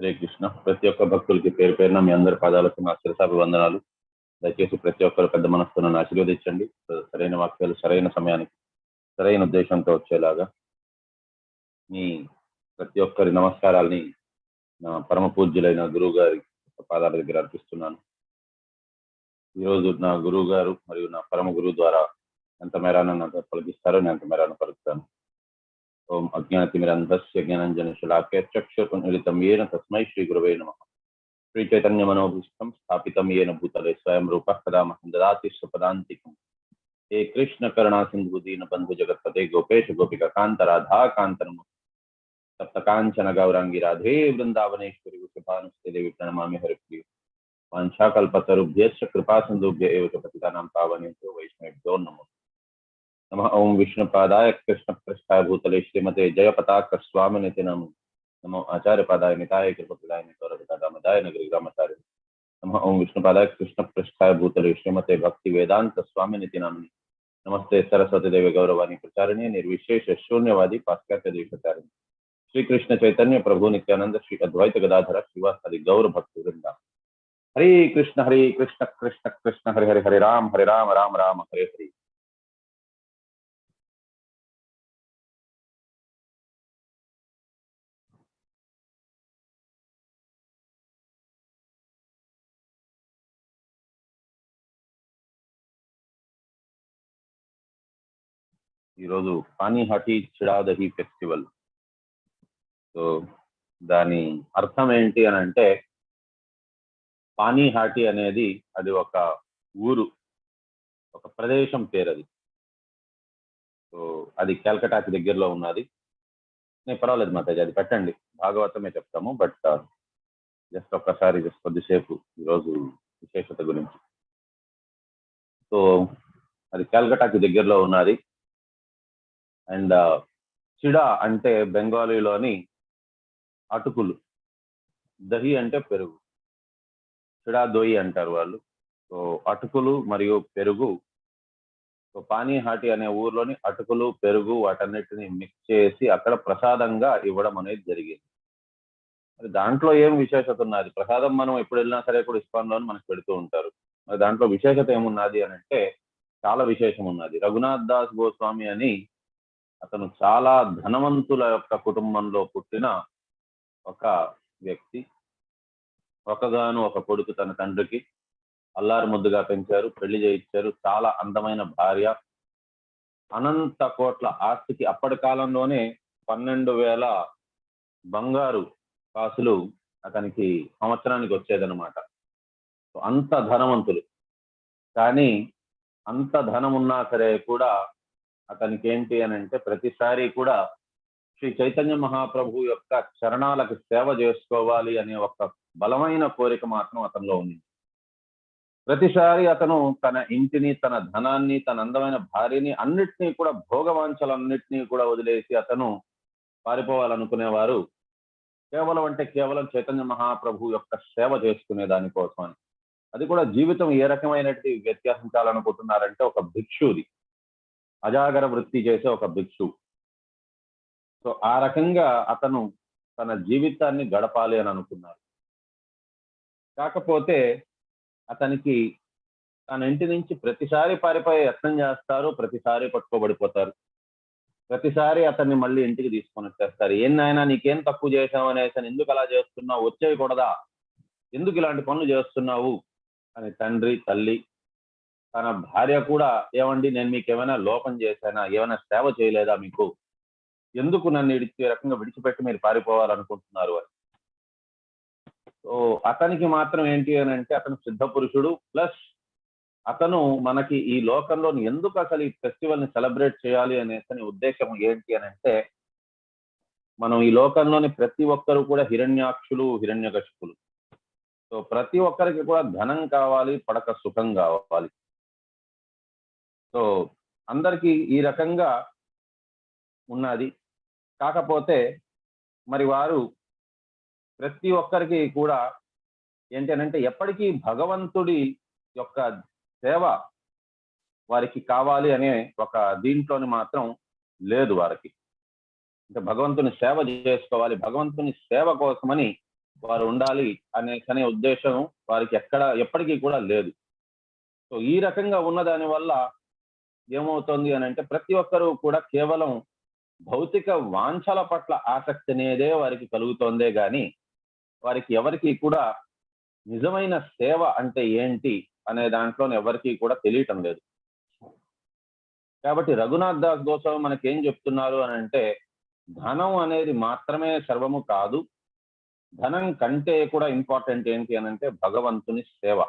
హరే కృష్ణ. ప్రతి ఒక్క భక్తులకి పేరు పేరున మీ అందరి పాదాలకు నా శిరసాభివందనాలు. దయచేసి ప్రతి ఒక్కరు పెద్ద మనస్సుతో నన్ను ఆశీర్వదించండి. సరైన వాక్యాలు సరైన సమయానికి సరైన ఉద్దేశంతో వచ్చేలాగా మీ ప్రతి ఒక్కరి నమస్కారాల్ని నా పరమ పూజ్యులైన గురువు గారి పాదాల దగ్గర అర్పిస్తున్నాను. ఈరోజు నా గురువు గారు మరియు నా పరమ గురువు ద్వారా ఎంత మేరాన పలికిస్తారో నేను అంత మేరాన పలుకుతాను. ఓం అజ్ఞానతిమిరంధస్య జ్ఞానంజనశలాఖ్య చక్షురున్మిళితం యేన తస్మై శ్రీ గురవే నమః. శ్రీ చైతన్య మనోభీష్టం స్థాపితం యేన భూతలే స్వయం రూపః కదామహం దదాతి స్వపదాంతికం. హే కృష్ణ కరుణా సింధు దీన బంధు జగత్పతే గోపేశ గోపిక కాంత రాధా కాంత నమః. సప్త కాంచన గౌరాంగి రాధే వృందావనేశ్వరి వృషభానుస్తే దేవి ప్రణమామి హరిప్రియ. వాంఛాకల్పతరుభ్యశ్చ కృపా సింధుభ్య ఏవ చ పతితానాం పావనేభ్యో వైష్ణవేభ్యో నమో नमः. ओम विष्णुपादाय कृष्णपृष्ठाय भूतले श्रीमते जयपताक स्वामिनिति नमो आचार्यपादाय निताय कृपप्रदाय नितौरदामदाय नगरी ग्रामचार्य नमः. ओम विष्णुपादाय कृष्णपृष्ठाय भूतले श्रीमते भक्ति वेदांत स्वामिनिति नामिने नमस्ते सरस्वती देवी गौरवाणी प्रचारिणी निर्विशेष शून्यवादी पाश्चात्य देशचारिणी श्री कृष्ण चैतन्य प्रभु नित्यानंद श्री अद्वैत गदाधर श्रीवासादि गौर भक्ति वृंदा. हरे कृष्ण कृष्ण कृष्ण हरे हरे हरे राम राम राम हरे हरे. ఈరోజు పానీహాటి చిడాదహి ఫెస్టివల్. సో దాని అర్థం ఏంటి అని అంటే, పానీహాటి అనేది అది ఒక ఊరు, ఒక ప్రదేశం పేరు అది. సో అది కలకటాకి దగ్గరలో ఉన్నది. నేను పర్వాలేదు మాతాజీ, అది పెట్టండి, భాగవతమే చెప్తాము, బట్ జస్ట్ ఒక్కసారి కొద్దిసేపు ఈరోజు విశేషత గురించి. సో అది కలకటాకి దగ్గరలో ఉన్నది. అండ్ చిడా అంటే బెంగాలీలోని అటుకులు, దహి అంటే పెరుగు, చిడా దొయ్యి అంటారు వాళ్ళు. సో అటుకులు మరియు పెరుగు. సో పానీహాటి అనే ఊర్లోని అటుకులు పెరుగు వాటన్నిటిని మిక్స్ చేసి అక్కడ ప్రసాదంగా ఇవ్వడం అనేది జరిగింది. మరి దాంట్లో ఏం విశేషత ఉన్నది? ప్రసాదం మనం ఎప్పుడు వెళ్ళినా సరే కూడా ఇస్కాన్లోని మనకు పెడుతూ ఉంటారు. మరి దాంట్లో విశేషత ఏమున్నది అని అంటే చాలా విశేషం ఉన్నది. రఘునాథ్ దాస్ గోస్వామి అని అతను చాలా ధనవంతుల యొక్క కుటుంబంలో పుట్టిన ఒక వ్యక్తి. ఒకగాను ఒక కొడుకు తన తండ్రికి అల్లారు ముద్దుగా పెంచారు, పెళ్లి చేయించారు. చాలా అందమైన భార్య, అనంత కోట్ల ఆస్తికి అప్పటి కాలంలోనే 12,000 బంగారు కాసులు అతనికి సంవత్సరానికి వచ్చేదనమాట. అంత ధనవంతులు. కానీ అంత ధనం ఉన్నా సరే కూడా అతనికి ఏంటి అని అంటే ప్రతిసారి కూడా శ్రీ చైతన్య మహాప్రభు యొక్క చరణాలకు సేవ చేసుకోవాలి అనే ఒక బలమైన కోరిక మాత్రం అతనిలో ఉంది. ప్రతిసారి అతను తన ఇంటిని, తన ధనాన్ని, తన అందమైన భార్యని, అన్నిటినీ కూడా భోగవాంఛలన్నిటినీ కూడా వదిలేసి అతను పారిపోవాలనుకునేవారు. కేవలం చైతన్య మహాప్రభు యొక్క సేవ చేసుకునే దానికోసం. అది కూడా జీవితం ఏ రకమైనటువంటి వ్యత్యాసించాలనుకుంటున్నారంటే ఒక భిక్షుది, అజాగర వృత్తి చేసే ఒక భిక్షు. సో ఆ రకంగా అతను తన జీవితాన్ని గడపాలి అని అనుకున్నారు. కాకపోతే అతనికి తన ఇంటి నుంచి ప్రతిసారి పారిపోయే యత్నం చేస్తారు, ప్రతిసారి పట్టుకోబడిపోతారు. ప్రతిసారి అతన్ని మళ్ళీ ఇంటికి తీసుకొని వచ్చేస్తారు. ఏం నాయనా నీకేం తక్కువ చేసావు అనేసి, ఎందుకు అలా చేస్తున్నావు, వచ్చేయకూడదా, ఎందుకు ఇలాంటి పనులు చేస్తున్నావు అని తండ్రి, తల్లి, తన భార్య కూడా, ఏమండి నేను మీకు ఏమైనా లోపం చేశానా, ఏమైనా సేవ చేయలేదా మీకు, ఎందుకు నన్ను ఈ రకంగా విడిచిపెట్టి మీరు పారిపోవాలనుకుంటున్నారు అని. సో అతనికి మాత్రం ఏంటి అని అంటే అతను సిద్ధ పురుషుడు, ప్లస్ అతను మనకి ఈ లోకంలో ఎందుకు అసలు ఈ ఫెస్టివల్ ని సెలబ్రేట్ చేయాలి అనేసి ఉద్దేశం ఏంటి అని అంటే, మనం ఈ లోకంలోని ప్రతి ఒక్కరు కూడా హిరణ్యాక్షులు, హిరణ్యకశిపులు. సో ప్రతి ఒక్కరికి కూడా ధనం కావాలి, పడక సుఖం కావాలి. సో అందరికీ ఈ రకంగా ఉన్నది. కాకపోతే మరి వారు ప్రతి ఒక్కరికి కూడా ఏంటి అని అంటే ఎప్పటికీ భగవంతుడి యొక్క సేవ వారికి కావాలి అనే ఒక దీంట్లోని మాత్రం లేదు వారికి. అంటే భగవంతుని సేవ చేసుకోవాలి, భగవంతుని సేవ కోసమని వారు ఉండాలి అనే ఉద్దేశం వారికి ఎప్పటికీ కూడా లేదు. సో ఈ రకంగా ఉన్న దాని వల్ల ఏమవుతుంది అని అంటే ప్రతి ఒక్కరూ కూడా కేవలం భౌతిక వాంఛల పట్ల ఆసక్తి అనేదే వారికి కలుగుతోందే గాని వారికి ఎవరికి కూడా నిజమైన సేవ అంటే ఏంటి అనే దాంట్లో ఎవరికి కూడా తెలియటం లేదు. కాబట్టి రఘునాథ్ దాస్ గోస్వామి మనకేం చెప్తున్నారు అని అంటే ధనం అనేది మాత్రమే సర్వము కాదు, ధనం కంటే కూడా ఇంపార్టెంట్ ఏంటి అని అంటే భగవంతుని సేవ.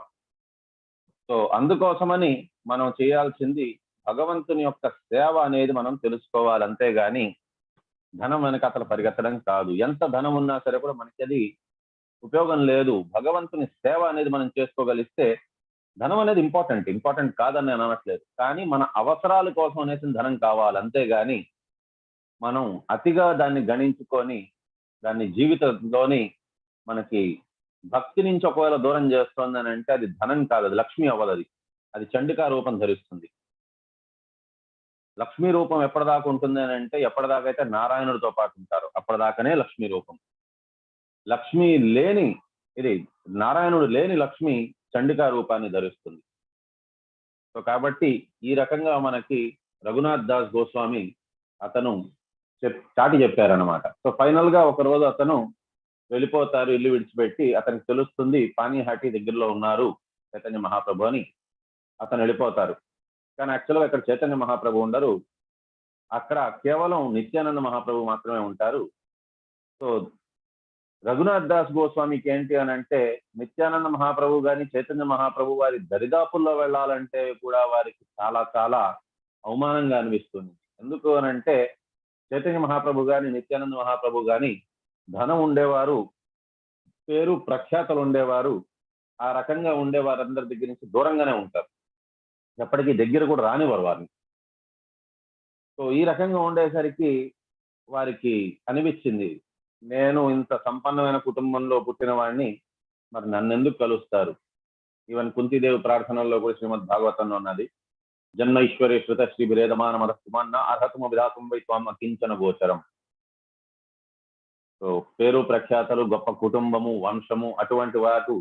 సో అందుకోసమని మనం చేయాల్సింది భగవంతుని యొక్క సేవ అనేది మనం తెలుసుకోవాలి, అంతేగాని ధనం వెనక అసలు పరిగెత్తడం కాదు. ఎంత ధనం ఉన్నా సరే కూడా మనకి అది ఉపయోగం లేదు. భగవంతుని సేవ అనేది మనం చేసుకోగలిస్తే ధనం అనేది ఇంపార్టెంట్ కాదని నేను అనట్లేదు, కానీ మన అవసరాల కోసం అనేసి ధనం కావాలి, అంతేగాని మనం అతిగా దాన్ని గణించుకొని దాన్ని జీవితంలోని మనకి భక్తి నుంచి ఒకవేళ దూరం చేస్తుంది అని అంటే అది ధనం కాదు, అది లక్ష్మి అవ్వదు, అది చండికా రూపం ధరిస్తుంది. లక్ష్మీ రూపం ఎప్పటిదాకా ఉంటుంది అని అంటే ఎప్పటిదాకా అయితే నారాయణుడితో పాటు ఉంటారు అప్పటిదాకానే లక్ష్మీ రూపం. లక్ష్మి లేని ఇది నారాయణుడు లేని లక్ష్మి చండికా రూపాన్ని ధరిస్తుంది. సో కాబట్టి ఈ రకంగా మనకి రఘునాథ్ దాస్ గోస్వామి అతను చాటి చెప్పారనమాట. సో ఫైనల్ గా ఒక రోజు అతను వెళ్ళిపోతారు, ఇల్లు విడిచిపెట్టి. అతనికి తెలుస్తుంది పానీహాటి దగ్గరలో ఉన్నారు చైతన్య మహాప్రభు అని. అతను వెళ్ళిపోతారు. కానీ యాక్చువల్గా ఇక్కడ చైతన్య మహాప్రభు ఉండరు, అక్కడ కేవలం నిత్యానంద మహాప్రభు మాత్రమే ఉంటారు. సో రఘునాథ్ దాస్ గోస్వామికి ఏంటి అని అంటే నిత్యానంద మహాప్రభు గాని చైతన్య మహాప్రభు వారి దరిదాపుల్లో వెళ్ళాలంటే కూడా వారికి చాలా చాలా అవమానంగా అనిపిస్తుంది. ఎందుకు అని అంటే చైతన్య మహాప్రభు గాని నిత్యానంద మహాప్రభు గాని ధనం ఉండేవారు, పేరు ప్రఖ్యాతలు ఉండేవారు, ఆ రకంగా ఉండేవారందరి దగ్గర నుంచి దూరంగానే ఉంటారు, ఎప్పటికీ దగ్గర కూడా రానివారు వారిని. సో ఈ రకంగా ఉండేసరికి వారికి అనిపించింది, నేను ఇంత సంపన్నమైన కుటుంబంలో పుట్టిన వాడిని మరి నన్ను ఎందుకు కలుస్తారు. ఈవెన్ కుంతీదేవి ప్రార్థనల్లో కూడా శ్రీమద్ భాగవతంలో ఉన్నది, జన్మ ఈశ్వరే శృత శ్రీ విరేదమాన మదస్తుమన్న అర్హతమ విధాతం వై త్వాం అకించన గోచరం. సో పేరు ప్రఖ్యాతలు, గొప్ప కుటుంబము, వంశము, అటువంటి వారు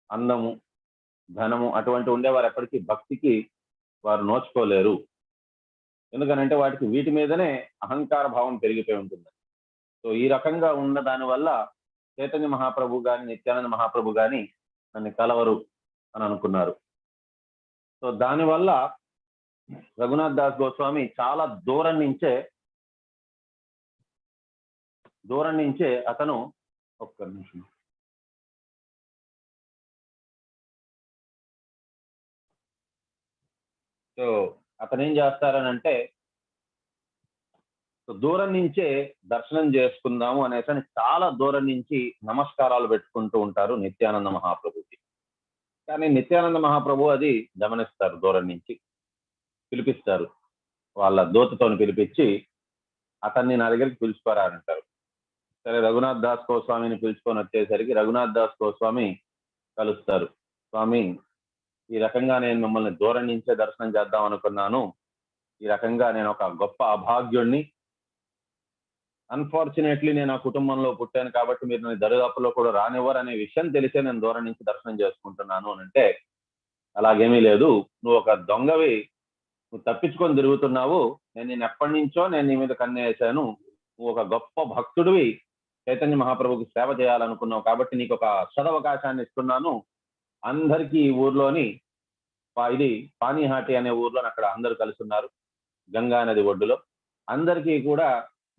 అందము, ధనము అటువంటి ఉండేవారు ఎప్పటికీ భక్తికి వారు నోచుకోలేరు. ఎందుకనంటే వాటికి వీటి మీదనే అహంకార భావం పెరిగిపోయి ఉంటుంది. సో ఈ రకంగా ఉన్న దానివల్ల చైతన్య మహాప్రభు గాని నిత్యానంద మహాప్రభు గాని నన్ను కలవరు అని అనుకున్నారు. సో దానివల్ల రఘునాథ్ దాస్ గోస్వామి చాలా దూరం నుంచే అతను ఒక్క నిమిషం సో అతను ఏం చేస్తారనంటే దూరం నుంచే దర్శనం చేసుకుందాము అనేసి చాలా దూరం నుంచి నమస్కారాలు పెట్టుకుంటూ ఉంటారు నిత్యానంద మహాప్రభుకి. కానీ నిత్యానంద మహాప్రభు అది గమనిస్తారు, దూరం నుంచి పిలిపిస్తారు, వాళ్ళ దూతతో పిలిపించి అతన్ని నా దగ్గరికి పిలుచుకోరారంటారు. సరే రఘునాథ్ దాస్ గోస్వామిని పిలుచుకొని వచ్చేసరికి రఘునాథ్ దాస్ గోస్వామి కలుస్తారు. స్వామి, ఈ రకంగా నేను మిమ్మల్ని దూరం నుంచే దర్శనం చేద్దాం అనుకున్నాను, ఈ రకంగా నేను ఒక గొప్ప అభాగ్యుణ్ణి, అన్ఫార్చునేట్లీ నేను ఆ కుటుంబంలో పుట్టాను కాబట్టి మీరు నన్ను దరిదాపులో కూడా రానివ్వరు అనే విషయం తెలిసే నేను దూరం నుంచి దర్శనం చేసుకుంటున్నాను అని అంటే, అలాగేమీ లేదు, నువ్వు ఒక దొంగవి, నువ్వు తప్పించుకొని తిరుగుతున్నావు, నేను ఎప్పటి నుంచో నేను నీ మీద కన్నేసాను, నువ్వు ఒక గొప్ప భక్తుడివి, చైతన్య మహాప్రభుకి సేవ చేయాలనుకున్నావు కాబట్టి నీకు ఒక సదవకాశాన్ని ఇస్తున్నాను. అందరికీ ఈ ఊర్లోని ఇది పానీహాటి అనే ఊర్లో అక్కడ అందరూ కలిసి ఉన్నారు గంగా నది ఒడ్డులో, అందరికీ కూడా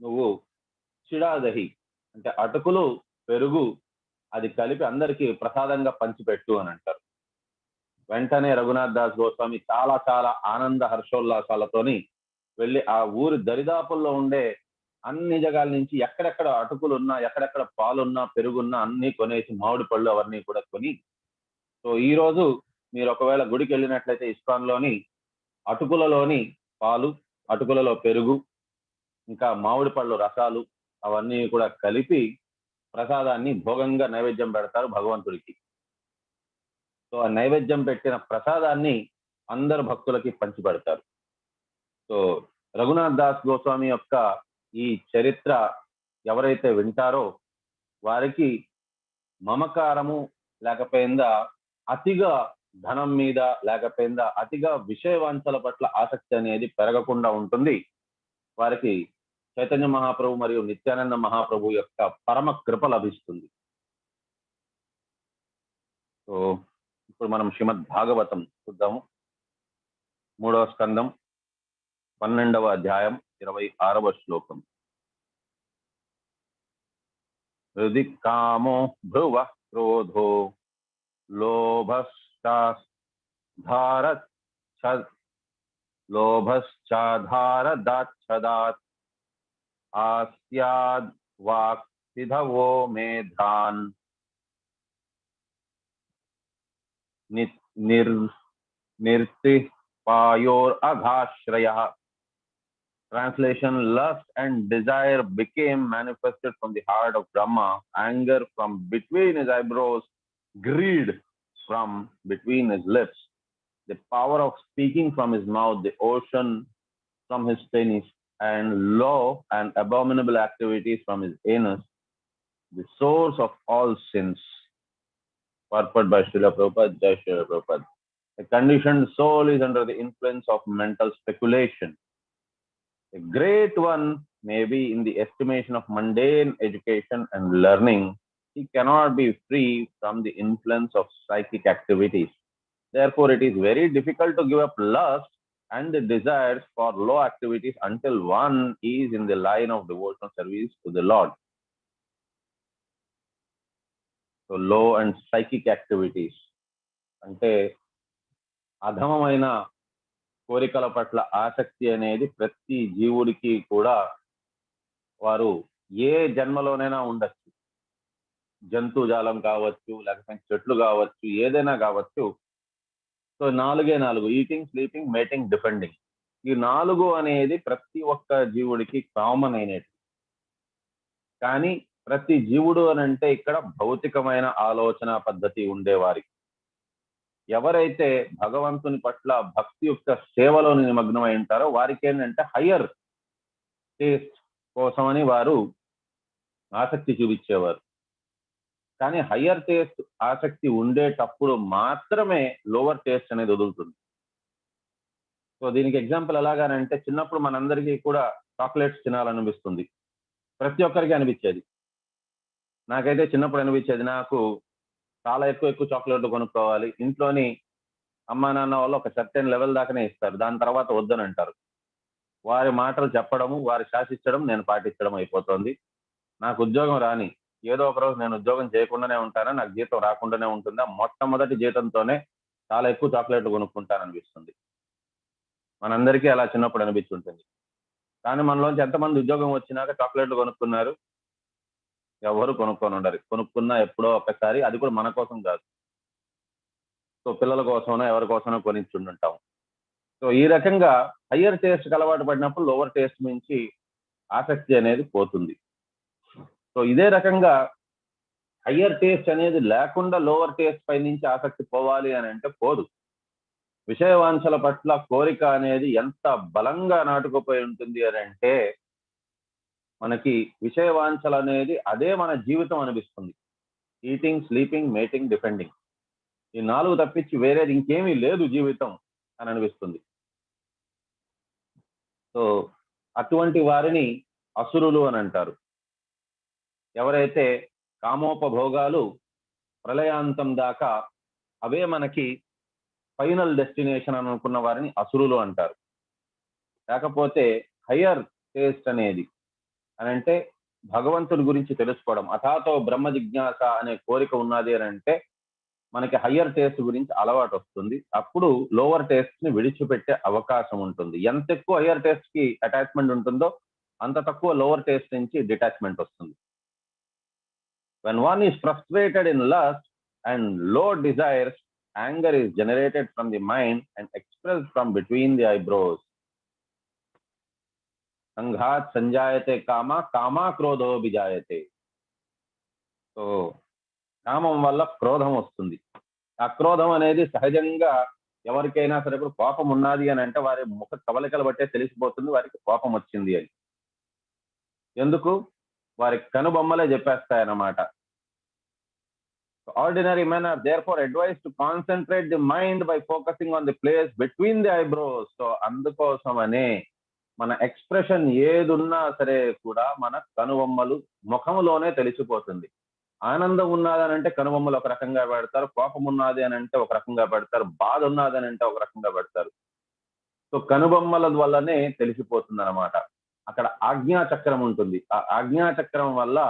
నువ్వు చిడాదహి అంటే అటుకులు పెరుగు అది కలిపి అందరికీ ప్రసాదంగా పంచిపెట్టు అని అంటారు. వెంటనే రఘునాథ్ దాస్ గోస్వామి చాలా చాలా ఆనంద హర్షోల్లాసాలతోని వెళ్ళి ఆ ఊరి దరిదాపుల్లో ఉండే అన్ని జగాల నుంచి ఎక్కడెక్కడ అటుకులు ఉన్నా, ఎక్కడెక్కడ పాలున్నా, పెరుగున్నా అన్ని కొనేసి మామిడి పళ్ళు అవన్నీ కూడా కొని, సో ఈ రోజు మీరు ఒకవేళ గుడికి వెళ్ళినట్లయితే ఇస్కాన్ లోని అటుకులలోని పాలు, అటుకులలో పెరుగు, ఇంకా మామిడి పళ్ళు రసాలు అవన్నీ కూడా కలిపి ప్రసాదాన్ని భోగంగా నైవేద్యం పెడతారు భగవంతుడికి. సో ఆ నైవేద్యం పెట్టిన ప్రసాదాన్ని అందరు భక్తులకి పంచిపెడతారు. సో రఘునాథ్ దాస్ గోస్వామి యొక్క ఈ చరిత్ర ఎవరైతే వింటారో వారికి మమకారము లేకపోయిందా అతిగా ధనం మీద లేకపోయిందా అతిగా విషయవాంఛల పట్ల ఆసక్తి అనేది పెరగకుండా ఉంటుంది. వారికి చైతన్య మహాప్రభు మరియు నిత్యానంద మహాప్రభు యొక్క పరమ కృప లభిస్తుంది. సో ఇప్పుడు మనం శ్రీమద్ భాగవతం చూద్దాము. 3వ స్కందం 12వ అధ్యాయం 26వ శ్లోకం. హృది కామో భ్రువ క్రోధో లోభశ్చాధారదాచ్చదాత్ ఆస్యాద్ walk సిధవో మేధాన్ నిర్తిపాయోర్ అఘాశ్రయః. Translation: lust and desire became manifested from the heart of Brahma, anger from between his eyebrows, greed from between his lips, the power of speaking from his mouth, the ocean from his penis, and low and abominable activities from his anus, the source of all sins. Purport by Srila Prabhupada, Jai Srila Prabhupada. A conditioned soul is under the influence of mental speculation. A great one may be in the estimation of mundane education and learning. He cannot be free from the influence of psychic activities. Therefore, it is very difficult to give up lust and the desires for low activities until one is in the line of devotional service to the Lord. So, low and psychic activities. అంటే అధమమైన కోరికల పట్ల ఆసక్తి అనేది ప్రతి జీవుడికి కూడా వారు ఏ జన్మలోనైనా ఉండొచ్చు. జంతుజాలం కావచ్చు, లేకపోతే చెట్లు కావచ్చు, ఏదైనా కావచ్చు. So 4 eating, sleeping, mating, defending. ఈ 4 అనేది ప్రతి ఒక్క జీవుడికి కామన్ అయినది. కానీ ప్రతి జీవుడు అని అంటే ఇక్కడ భౌతికమైన ఆలోచన పద్ధతి ఉండేవారికి. ఎవరైతే భగవంతుని పట్ల భక్తి యొక్క సేవలో నిమగ్నమై ఉంటారో వారికి ఏంటంటే హయ్యర్ టేస్ట్ కోసమని వారు ఆసక్తి చూపించేవారు. కానీ హయ్యర్ టేస్ట్ ఆసక్తి ఉండేటప్పుడు మాత్రమే లోవర్ టేస్ట్ అనేది వదులుతుంది. సో దీనికి ఎగ్జాంపుల్ ఎలాగానంటే, చిన్నప్పుడు మనందరికీ కూడా చాక్లెట్స్ తినాలనిపిస్తుంది. ప్రతి ఒక్కరికి అనిపించేది. నాకైతే చిన్నప్పుడు అనిపించేది, నాకు చాలా ఎక్కువ చాక్లెట్లు కొనుక్కోవాలి. ఇంట్లోని అమ్మా నాన్న వాళ్ళు ఒక సర్టెన్ లెవెల్ దాకానే ఇస్తారు, దాని తర్వాత వద్దని అంటారు. వారి మాటలు చెప్పడము, వారి శాసించడం, నేను పాటించడం అయిపోతుంది. నాకు ఉద్యోగం రాని, ఏదో ఒక రోజు నేను ఉద్యోగం చేయకుండానే ఉంటానా, నాకు జీతం రాకుండానే ఉంటుందా, మొట్టమొదటి జీతంతోనే చాలా ఎక్కువ చాక్లెట్లు కొనుక్కుంటాననిపిస్తుంది. మనందరికీ అలా చిన్నప్పుడు అనిపించుంటుంది. కానీ మనలోంచి ఎంతమంది ఉద్యోగం వచ్చినాక చాక్లెట్లు కొనుక్కున్నారు? ఎవరు కొనుక్కొని ఉండరు. కొనుక్కున్నా ఎప్పుడో ఒకసారి, అది కూడా మన కోసం కాదు. సో పిల్లల కోసమో ఎవరి కోసమో కొనిచ్చుంటాం. సో ఈ రకంగా హయ్యర్ టేస్ట్ అలవాటు పడినప్పుడు లోవర్ టేస్ట్ నుంచి ఆసక్తి అనేది పోతుంది. సో ఇదే రకంగా హయ్యర్ టేస్ట్ అనేది లేకుండా లోవర్ టేస్ట్ పై నుంచి ఆసక్తి పోవాలి అని అంటే పోదు. విషయవాంఛల పట్ల కోరిక అనేది ఎంత బలంగా నాటుకుపోయి ఉంటుంది అని అంటే, మనకి విషయవాంఛలు అనేది అదే మన జీవితం అనిపిస్తుంది. ఈటింగ్, స్లీపింగ్, మేటింగ్, డిఫెండింగ్, ఈ 4 తప్పించి వేరేది ఇంకేమీ లేదు జీవితం అని అనిపిస్తుంది. సో అటువంటి వారిని అసురులు అని అంటారు. ఎవరైతే కామోపభోగాలు ప్రళయాంతం దాకా అవే మనకి ఫైనల్ డెస్టినేషన్ అని అనుకున్న వారిని అసురులు అంటారు. కాకపోతే హయ్యర్ టేస్ట్ అనేది అని అంటే భగవంతుడి గురించి తెలుసుకోవడం, అథాతో బ్రహ్మ జిజ్ఞాస అనే కోరిక ఉన్నది అని అంటే మనకి హయ్యర్ టేస్ట్ గురించి అలవాటు వస్తుంది. అప్పుడు లోవర్ టేస్ట్ ని విడిచిపెట్టే అవకాశం ఉంటుంది. ఎంత ఎక్కువ హయ్యర్ టేస్ట్ కి అటాచ్మెంట్ ఉంటుందో అంత తక్కువ లోవర్ టేస్ట్ నుంచి డిటాచ్మెంట్ వస్తుంది. When one is frustrated in lust and low desires, anger is generated from the mind and expressed from between the eyebrows. Sanghat sanjayate kama, kama krodho bijayate. So కామం వల్ల క్రోధం వస్తుంది. ఆ క్రోధం అనేది సహజంగా ఎవరికైనా సరే ఇప్పుడు కోపం ఉన్నది అని అంటే వారి ముఖ కవలికలు బట్టే తెలిసిపోతుంది వారికి కోపం వచ్చింది అని. ఎందుకు? వారి కనుబొమ్మలే చెప్పేస్తాయన్నమాట. Ordinary men are therefore advised to concentrate the mind by focusing on the place between the eyebrows. So అందుకోసమనే మన ఎక్స్ప్రెషన్ ఏదున్నా సరే కూడా మన కనుబొమ్మలు ముఖములోనే తెలిసిపోతుంది. ఆనందం ఉన్నదని అంటే కనుబొమ్మలు ఒక రకంగా పెడతారు, కోపం ఉన్నది అని అంటే ఒక రకంగా పెడతారు, బాధ ఉన్నది అని అంటే ఒక రకంగా పెడతారు. సో కనుబొమ్మల వల్లనే తెలిసిపోతుంది అనమాట. అక్కడ ఆజ్ఞాచక్రం ఉంటుంది. ఆ ఆజ్ఞాచక్రం వల్ల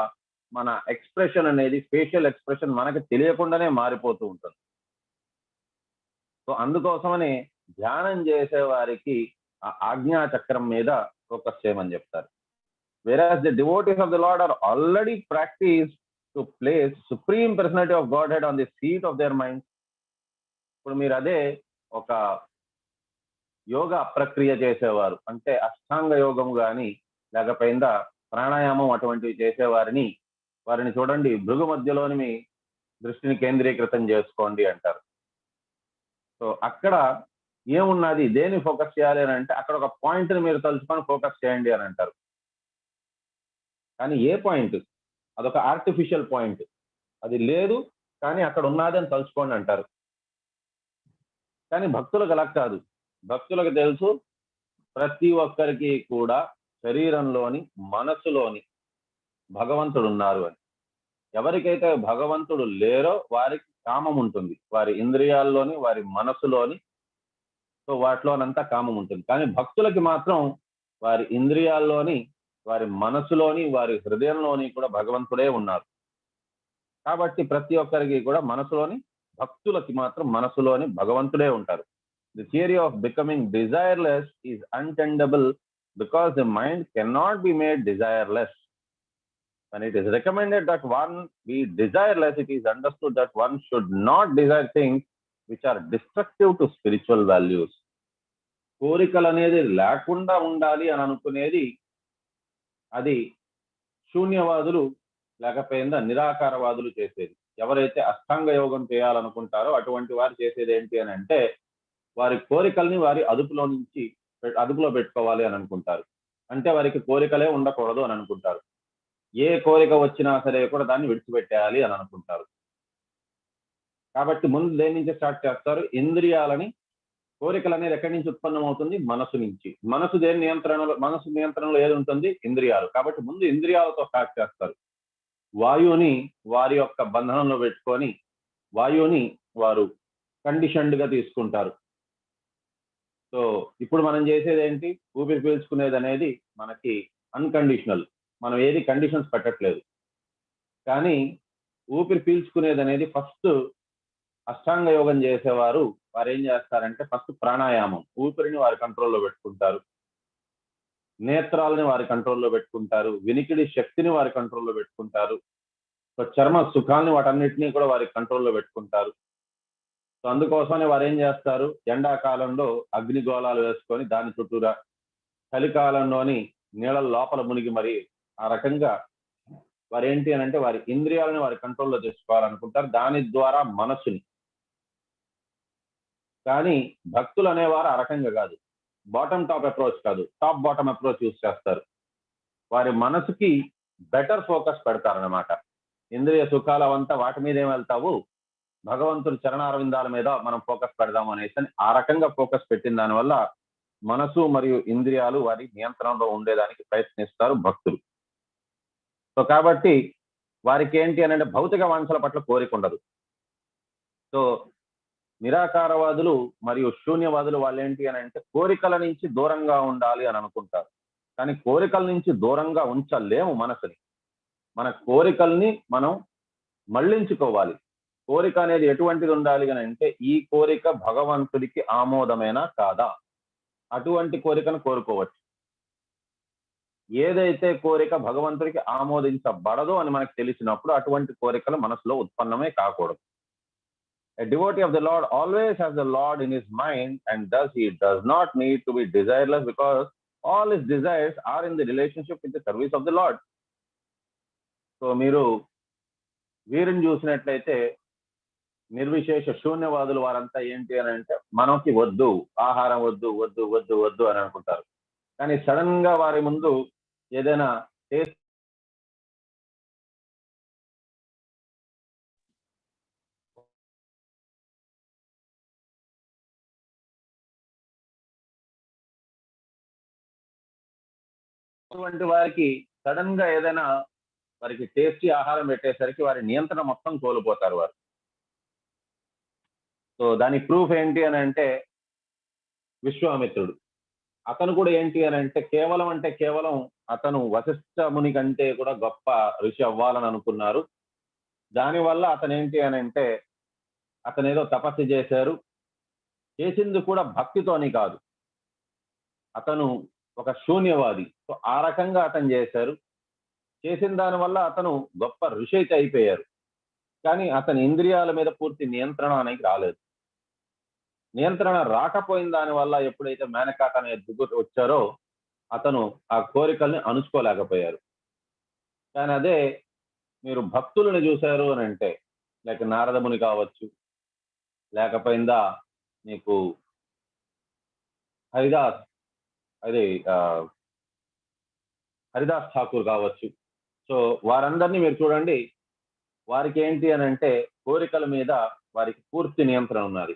మన ఎక్స్ప్రెషన్ అనేది, ఫేషియల్ ఎక్స్ప్రెషన్ మనకి తెలియకుండానే మారిపోతూ ఉంటుంది. సో అందుకోసమని ధ్యానం చేసే వారికి ఆ ఆజ్ఞాచక్రం మీద ఫోకస్ చేయమని చెప్తారు. whereas the devotees of the Lord are already practiced to place supreme personality of Godhead on the seat of their minds. ఇప్పుడు మీరు అదే ఒక యోగా ప్రక్రియ చేసేవారు అంటే అష్టాంగ యోగం కానీ లేకపోయిందా ప్రాణాయామం అటువంటివి చేసేవారిని చూడండి, భృగు మధ్యలోని మీ దృష్టిని కేంద్రీకృతం చేసుకోండి అంటారు. సో అక్కడ ఏమున్నది, దేని ఫోకస్ చేయాలి అని అంటే అక్కడ ఒక పాయింట్ని మీరు తలుచుకొని ఫోకస్ చేయండి అని అంటారు. కానీ ఏ పాయింట్? అదొక ఆర్టిఫిషియల్ పాయింట్, అది లేదు కానీ అక్కడ ఉన్నది అని తలుచుకోండి అంటారు. కానీ భక్తులకు అలా కాదు. భక్తులకు తెలుసు ప్రతి ఒక్కరికి కూడా శరీరంలోని, మనసులోని భగవంతుడు ఉన్నారు అని. ఎవరికైతే భగవంతుడు లేరో వారికి కామం ఉంటుంది, వారి ఇంద్రియాల్లోని, వారి మనసులోని, సో వాటిలోనంతా కామం ఉంటుంది. కానీ భక్తులకి మాత్రం వారి ఇంద్రియాల్లోని, వారి మనసులోని, వారి హృదయంలోని కూడా భగవంతుడే ఉన్నారు. కాబట్టి ప్రతి ఒక్కరికి కూడా మనసులోని, భక్తులకి మాత్రం మనసులోని భగవంతుడే ఉంటారు. The theory of becoming desireless is untenable because the mind cannot be made desireless. When it is recommended that one be desireless, it is understood that one should not desire things which are destructive to spiritual values. కోరికలు అనేది లేకుండా ఉండాలి అని అనుకునేది అది శూన్యవాదులు లేకపోయిందా నిరాకారవాదులు చేసేది. ఎవరైతే అష్టాంగ యోగం చేయాలనుకుంటారో అటువంటి వారు చేసేది ఏంటి అని అంటే వారి కోరికల్ని వారి అదుపులో పెట్టుకోవాలి అని అనుకుంటారు. అంటే వారికి కోరికలే ఉండకూడదు అని అనుకుంటారు. ఏ కోరిక వచ్చినా సరే కూడా దాన్ని విడిచిపెట్టేయాలి అని అనుకుంటారు. కాబట్టి ముందు దేని నుంచి స్టార్ట్ చేస్తారు? ఇంద్రియాలని. కోరికలు అనేది ఎక్కడి నుంచి ఉత్పన్నమవుతుంది? మనసు నుంచి. మనసు నియంత్రణలో ఏది ఉంటుంది? ఇంద్రియాలు. కాబట్టి ముందు ఇంద్రియాలతో స్టార్ట్ చేస్తారు. వాయువుని వారి యొక్క బంధనంలో పెట్టుకొని వాయువుని వారు కండిషన్డ్ గా తీసుకుంటారు. సో ఇప్పుడు మనం చేసేది ఏంటి? ఊపిరి పీల్చుకునేది అనేది మనకి అన్కండిషనల్, మనం ఏది కండిషన్స్ పెట్టట్లేదు. కానీ ఊపిరి పీల్చుకునేది అనేది ఫస్ట్ అష్టాంగ యోగం చేసేవారు వారు ఏం చేస్తారంటే ఫస్ట్ ప్రాణాయామం, ఊపిరిని వారి కంట్రోల్లో పెట్టుకుంటారు, నేత్రాలని వారి కంట్రోల్లో పెట్టుకుంటారు, వినికిడి శక్తిని వారి కంట్రోల్లో పెట్టుకుంటారు, చర్మ సుఖాలని వాటన్నిటినీ కూడా వారి కంట్రోల్లో పెట్టుకుంటారు. సో అందుకోసమనే వారు ఏం చేస్తారు? ఎండాకాలంలో అగ్నిగోళాలు వేసుకొని దాని చుట్టూరా, చలికాలంలోని నీళ్ళ లోపల మునిగి మరి ఆ రకంగా వారు ఏంటి అని అంటే వారి ఇంద్రియాలను వారి కంట్రోల్లో తెచ్చుకోవాలనుకుంటారు, దాని ద్వారా మనసుని. కానీ భక్తులు అనేవారు ఆ రకంగా కాదు, బాటమ్ టాప్ అప్రోచ్ కాదు, టాప్ బాటమ్ అప్రోచ్ యూజ్ చేస్తారు. వారి మనసుకి బెటర్ ఫోకస్ పెడతారనమాట. ఇంద్రియ సుఖాలు అవంతా వాటి మీద ఏం వెళ్తావు, భగవంతుడి చరణారవిందాల మీద మనం ఫోకస్ పెడదాం అనేసి ఆ రకంగా ఫోకస్ పెట్టిన దానివల్ల మనసు మరియు ఇంద్రియాలు వారి నియంత్రణలో ఉండేదానికి ప్రయత్నిస్తారు భక్తులు. సో కాబట్టి వారికి ఏంటి అని అంటే భౌతిక వాంఛల పట్ల కోరిక ఉండదు. సో నిరాకారవాదులు మరియు శూన్యవాదులు వాళ్ళు ఏంటి అని అంటే కోరికల నుంచి దూరంగా ఉండాలి అని అనుకుంటారు. కానీ కోరికల నుంచి దూరంగా ఉంచలేము మనసుని. మన కోరికల్ని మనం మళ్లించుకోవాలి. కోరిక అనేది ఎటువంటిది ఉండాలి అని అంటే ఈ కోరిక భగవంతుడికి ఆమోదమేనా కాదా, అటువంటి కోరికను కోరుకోవచ్చు. ఏదైతే కోరిక భగవంతుడికి ఆమోదించబడదో అని మనకు తెలిసినప్పుడు అటువంటి కోరికలు మనసులో ఉత్పన్నమే కాకూడదు. A devotee of the Lord always has the Lord in his mind, and thus he does not need to be desireless because all his desires are in the relationship with the service of the Lord. So మీరు వీరిని చూసినట్లయితే నిర్విశేష శూన్యవాదులు వారంతా ఏంటి అని అంటే మనకి వద్దు, ఆహారం వద్దు వద్దు వద్దు వద్దు అని అనుకుంటారు. కానీ సడన్ గా వారి ముందు ఏదైనా టేస్ట్ అటువంటి వారికి సడన్ గా ఏదైనా వారికి టేస్టీ ఆహారం పెట్టేసరికి వారి నియంత్రణ మొత్తం కోల్పోతారు వారు. సో దానికి ప్రూఫ్ ఏంటి అని అంటే విశ్వామిత్రుడు. అతను కూడా ఏంటి అని అంటే కేవలం అతను వశిష్ఠ ముని కంటే కూడా గొప్ప ఋషి అవ్వాలని అనుకున్నారు. దానివల్ల అతను ఏంటి అని అంటే అతను ఏదో తపస్సు చేశారు. చేసింది కూడా భక్తితోని కాదు, అతను ఒక శూన్యవాది. సో ఆ రకంగా అతను చేశారు. చేసిన దానివల్ల అతను గొప్ప ఋషి అయితే అయిపోయారు. కానీ అతని ఇంద్రియాల మీద పూర్తి నియంత్రణ అనేది రాలేదు. నియంత్రణ రాకపోయిన దాని వల్ల ఎప్పుడైతే మేనకాట అనే దిగుతూ వచ్చారో అతను ఆ కోరికల్ని అణుచుకోలేకపోయారు. కానీ అదే మీరు భక్తులను చూశారు అని అంటే, లేక నారదముని కావచ్చు, లేకపోయిందా మీకు హరిదాస్ అదే హరిదాస్ ఠాకూర్ కావచ్చు. సో వారందరినీ మీరు చూడండి, వారికి ఏంటి అని అంటే కోరికల మీద వారికి పూర్తి నియంత్రణ ఉన్నది.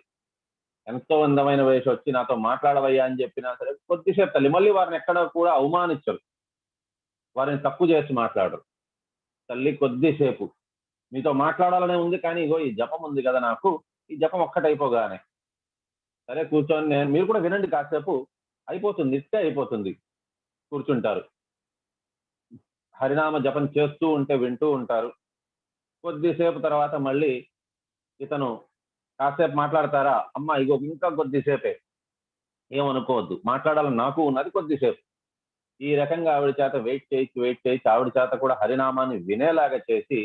ఎంతో అందమైన వయసు వచ్చి నాతో మాట్లాడవయ్యా అని చెప్పినా సరే కొద్దిసేపు తల్లి, మళ్ళీ వారిని ఎక్కడ కూడా అవమానించరు, వారిని తక్కువ చేసి మాట్లాడరు. తల్లి కొద్దిసేపు మీతో మాట్లాడాలనే ఉంది, కానీ ఇగో ఈ జపం ఉంది కదా నాకు, ఈ జపం ఒక్కటైపోగానే సరే కూర్చొని మీరు కూడా వినండి కాసేపు, అయిపోతుంది, ఇస్తే అయిపోతుంది. కూర్చుంటారు, హరినామ జపం చేస్తూ ఉంటే వింటూ ఉంటారు. కొద్దిసేపు తర్వాత మళ్ళీ ఇతను కాసేపు మాట్లాడతారా, అమ్మ ఇగో ఇంకా కొద్దిసేపే, ఏమనుకోవద్దు, మాట్లాడాలని నాకు ఉన్నది కొద్దిసేపు. ఈ రకంగా ఆవిడ చేత వెయిట్ చేయించి ఆవిడ చేత కూడా హరినామాన్ని వినేలాగా చేసి,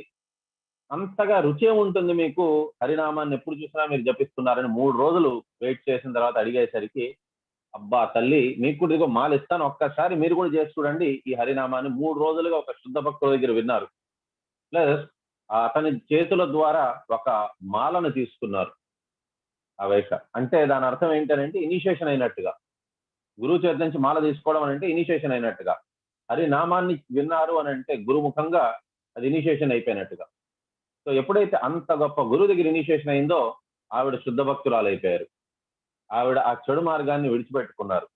అంతగా రుచి ఉంటుంది మీకు హరినామాన్ని ఎప్పుడు చూసినా మీరు జపిస్తున్నారని 3 రోజులు వెయిట్ చేసిన తర్వాత అడిగేసరికి, అబ్బా తల్లి మీకు కూడా ఇదిగో మాల ఇస్తాను, ఒక్కసారి మీరు కూడా చేసి చూడండి ఈ హరినామాన్ని. 3 రోజులుగా ఒక శుద్ధ భక్తుల దగ్గర విన్నారు. ప్లస్ అతని చేతుల ద్వారా ఒక మాలను తీసుకున్నారు ఆ వైశ్య. అంటే దాని అర్థం ఏంటంటే ఇనిషియేషన్ అయినట్టుగా, గురువు చేతి నుంచి మాల తీసుకోవడం అని అంటే ఇనిషియేషన్ అయినట్టుగా, హరినామాన్ని విన్నారు అని అంటే గురుముఖంగా అది ఇనిషియేషన్ అయిపోయినట్టుగా. సో ఎప్పుడైతే అంత గొప్ప గురువు దగ్గర ఇనిషియేషన్ అయిందో ఆవిడ శుద్ధ భక్తురాలు అయిపోయారు. ఆవిడ ఆ చెడు మార్గాన్ని విడిచిపెట్టుకున్నారు.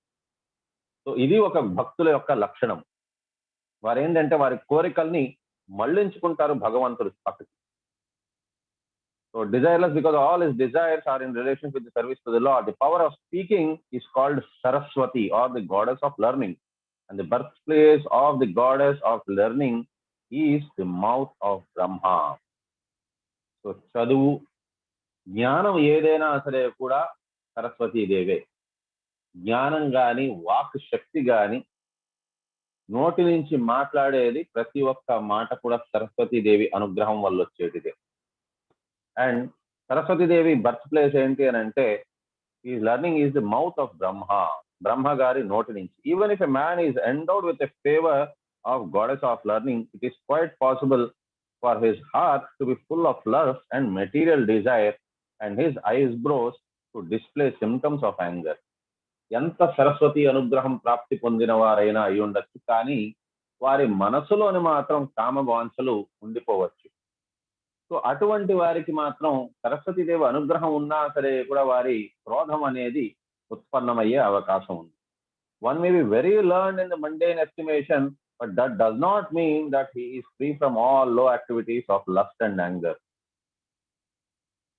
సో ఇది ఒక భక్తుల యొక్క లక్షణం. వారు ఏంటంటే వారి కోరికల్ని మళ్లించుకుంటారు భగవంతుడు పక్కకి. So desireless because all his desires are in relation with the service to the Lord. The power of speaking is called Saraswati or the goddess of learning. And the birthplace of the goddess of learning is the mouth of Brahma. So చదువు, జ్ఞానం ఏదైనా సరే కూడా సరస్వతీదేవే. జ్ఞానం గాని, walk శక్తి గాని, నోటి నుంచి మాట్లాడేది ప్రతి ఒక్క మాట కూడా సరస్వతీదేవి అనుగ్రహం వల్ల వచ్చేటిదే. అండ్ సరస్వతీదేవి బర్త్ ప్లేస్ ఏంటి అని అంటే ఈ learning is the mouth of Brahma గారి నోటి నుంచి. Even if a man is endowed with a favour of goddess of learning, it is quite possible for his heart to be full of love and material desire and his eyes brows to display symptoms of anger. ఎంత సరస్వతి అనుగ్రహం ప్రాప్తి పొందిన వారైనా అయి ఉండొచ్చు, కానీ వారి మనసులోని మాత్రం కామవాంఛలు ఉండిపోవచ్చు. సో అటువంటి వారికి మాత్రం సరస్వతీదేవి అనుగ్రహం ఉన్నా సరే కూడా వారి క్రోధం అనేది ఉత్పన్నమయ్యే అవకాశం ఉంది. One may be very learned in the mundane estimation, but that does not mean that he is free from all low activities of lust and anger.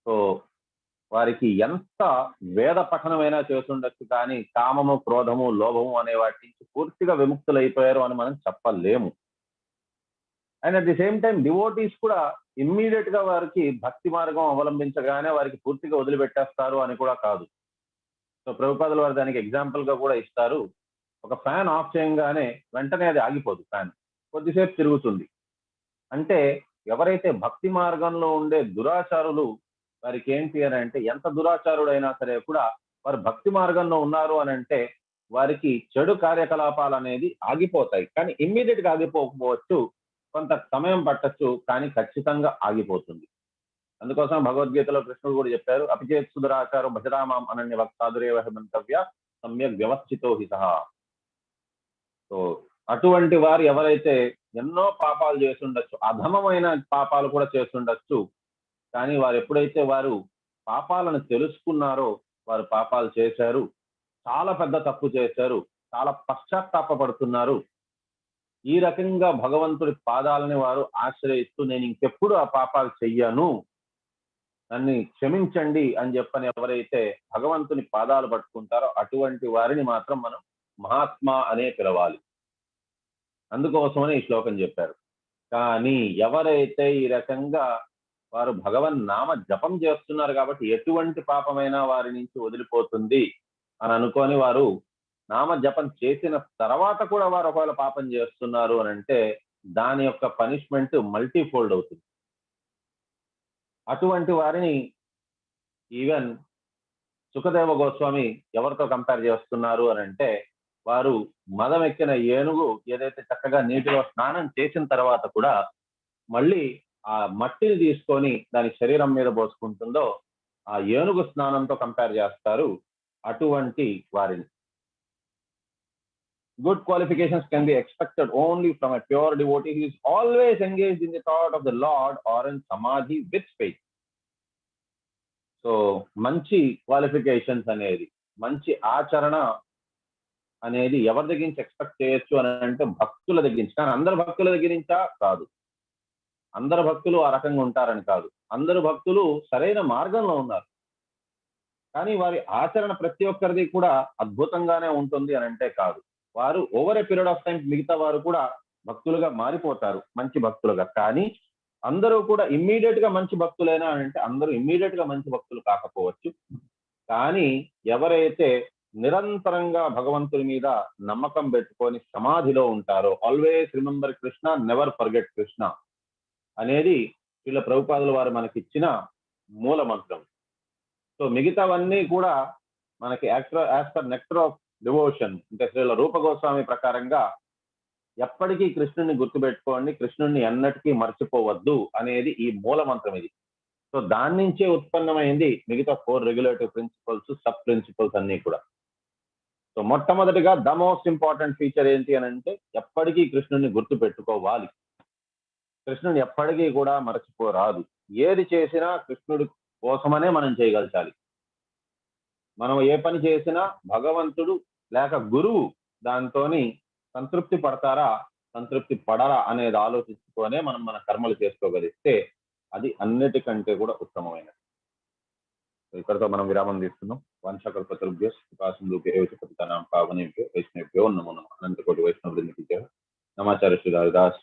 So వారికి ఎంత వేద పఠనమైనా చేస్తుండొచ్చు, కానీ కామము, క్రోధము, లోభము అనే వాటి నుంచి పూర్తిగా విముక్తులైపోయారు అని మనం చెప్పలేము. And at the same time devotees కూడా ఇమ్మీడియట్ గా వారికి భక్తి మార్గం అవలంబించగానే వారికి పూర్తిగా వదిలిపెట్టేస్తారు అని కూడా కాదు. సో ప్రభుపాదులు వారు దానికి ఎగ్జాంపుల్ గా కూడా ఇస్తారు. ఒక ఫ్యాన్ ఆఫ్ చేయగానే వెంటనే అది ఆగిపోదు, ఫ్యాన్ కొద్దిసేపు తిరుగుతుంది. అంటే ఎవరైతే భక్తి మార్గంలో ఉండే దురాచారులు, వారికి ఏంటి అని అంటే ఎంత దురాచారుడైనా సరే కూడా వారు భక్తి మార్గంలో ఉన్నారు అని అంటే వారికి చెడు కార్యకలాపాలు అనేది ఆగిపోతాయి. కానీ ఇమ్మీడియట్ గా ఆగిపోకపోవచ్చు, కొంత సమయం పట్టచ్చు, కానీ ఖచ్చితంగా ఆగిపోతుంది. అందుకోసం భగవద్గీతలో కృష్ణుడు కూడా చెప్పారు, అపిచేత్ సుదురాచారం భజరామాం అనన్య భక్తాదురేవ మంతవ్య సమ్యక్ వ్యవస్థితో హితః. సో అటువంటి వారు ఎవరైతే ఎన్నో పాపాలు చేస్తుండొచ్చు, అధమమైన పాపాలు కూడా చేస్తుండొచ్చు, కానీ వారు ఎప్పుడైతే వారు పాపాలను తెలుసుకున్నారో, వారు పాపాలు చేశారు, చాలా పెద్ద తప్పు చేశారు, చాలా పశ్చాత్తాపడుతున్నారు, ఈ రకంగా భగవంతుడి పాదాలని వారు ఆశ్రయిస్తూ నేను ఇంకెప్పుడు ఆ పాపాలు చెయ్యను, నన్ను క్షమించండి అని చెప్పని ఎవరైతే భగవంతుని పాదాలు పట్టుకుంటారో అటువంటి వారిని మాత్రం మనం మహాత్మా అనే పిలవాలి. అందుకోసమని ఈ శ్లోకం చెప్పారు. కానీ ఎవరైతే ఈ రకంగా వారు భగవన్ నామ జపం చేస్తున్నారు కాబట్టి ఎటువంటి పాపమైనా వారి నుంచి వదిలిపోతుంది అని అనుకొని వారు నామ జపం చేసిన తర్వాత కూడా వారు ఒకవేళ పాపం చేస్తున్నారు అని అంటే దాని యొక్క పనిష్మెంట్ మల్టీఫోల్డ్ అవుతుంది. అటువంటి వారిని ఈవెన్ సుఖదేవ గోస్వామి ఎవరితో కంపేర్ చేస్తున్నారు అని అంటే, వారు మదం ఎక్కిన ఏనుగు ఏదైతే చక్కగా నీటిలో స్నానం చేసిన తర్వాత కూడా మళ్ళీ ఆ మట్టిని తీసుకొని దాని శరీరం మీద పోసుకుంటుందో ఆ ఏనుగు స్నానంతో కంపేర్ చేస్తారు అటువంటి వారిని. Good qualifications can be expected only from a pure devotee who is always engaged in the thought of the Lord or in samadhi with faith. So మంచి క్వాలిఫికేషన్స్ అనేది, మంచి ఆచరణ అనేది ఎవరి దగ్గర నుంచి ఎక్స్పెక్ట్ చేయొచ్చు అని అంటే భక్తుల దగ్గర నుంచి. కానీ అందరు భక్తుల దగ్గర నుంచా కాదు, అందరు భక్తులు ఆ రకంగా ఉంటారని కాదు, అందరు భక్తులు సరైన మార్గంలో ఉన్నారు. కానీ వారి ఆచరణ ప్రతి ఒక్కరిది కూడా అద్భుతంగానే ఉంటుంది అని అంటే కాదు. వారు over a period of time మిగతా వారు కూడా భక్తులుగా మారిపోతారు, మంచి భక్తులుగా. కానీ అందరూ కూడా ఇమ్మీడియట్ గా మంచి భక్తులేనా అని అంటే అందరూ ఇమ్మీడియట్ గా మంచి భక్తులు కాకపోవచ్చు. కానీ ఎవరైతే నిరంతరంగా భగవంతుని మీద నమ్మకం పెట్టుకొని సమాధిలో ఉంటారో, always remember Krishna, never forget Krishna అనేది వీళ్ళ ప్రభుపాదుల వారు మనకి ఇచ్చిన మూల మంత్రం. సో మిగతావన్నీ కూడా మనకి as per nectar of devotion అంటే శ్రీల రూప గోస్వామి ప్రకారంగా ఎప్పటికీ కృష్ణుడిని గుర్తుపెట్టుకోండి, కృష్ణుడిని ఎన్నటికీ మర్చిపోవద్దు అనేది ఈ మూల మంత్రం ఇది. సో దాని నుంచే ఉత్పన్నమైంది మిగతా 4 రెగ్యులేటివ్ ప్రిన్సిపల్స్, సబ్ ప్రిన్సిపల్స్ అన్ని కూడా. సో మొట్టమొదటిగా ద మోస్ట్ ఇంపార్టెంట్ ఫీచర్ ఏంటి అని అంటే ఎప్పటికీ కృష్ణుడిని గుర్తు పెట్టుకోవాలి. కృష్ణుని ఎప్పటికీ కూడా మరచిపోరాదు. ఏది చేసినా కృష్ణుడి కోసమనే మనం చేయగలచాలి. మనం ఏ పని చేసినా భగవంతుడు లేక గురువు దాంతోని సంతృప్తి పడతారా, సంతృప్తి పడరా అనేది ఆలోచించుకొనే మనం మన కర్మలు చేసుకోగలిస్తే అది అన్నిటికంటే కూడా ఉత్తమమైనది. ఇక్కడితో మనం విరామం తీసుకున్నాం. వంశకల్పతరుభ్యో కృపాసింధుభ్యో ఏవ చ పతితానాం పావనేభ్యో వైష్ణవేభ్యో నమో నమః. అనంతకోటి వైష్ణవ బృందకి జయ. నమాచార్య శ్రీ హరిదాస్